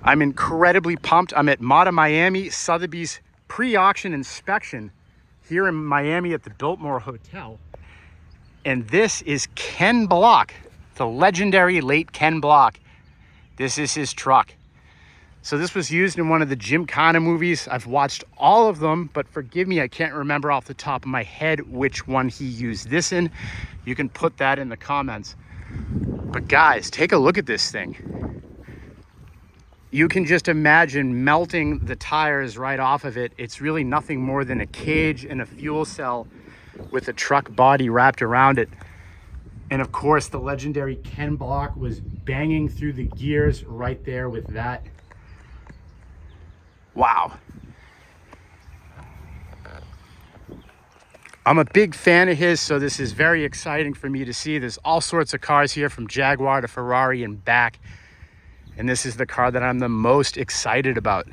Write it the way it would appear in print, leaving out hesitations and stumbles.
I'm incredibly pumped. I'm at Mata Miami, Sotheby's pre-auction inspection here in Miami at the Biltmore Hotel. And this is Ken Block, the legendary late Ken Block. This is his truck. So this was used in one of the Gymkhana movies. I've watched all of them, but forgive me, I can't remember off the top of my head which one he used this in. You can put that in the comments. But guys, take a look at this thing. You can just imagine melting the tires right off of it. It's really nothing more than a cage and a fuel cell with a truck body wrapped around it. And of course, the legendary Ken Block was banging through the gears right there with that. Wow. I'm a big fan of his, so this is very exciting for me to see. There's all sorts of cars here from Jaguar to Ferrari and back. And this is the car that I'm the most excited about.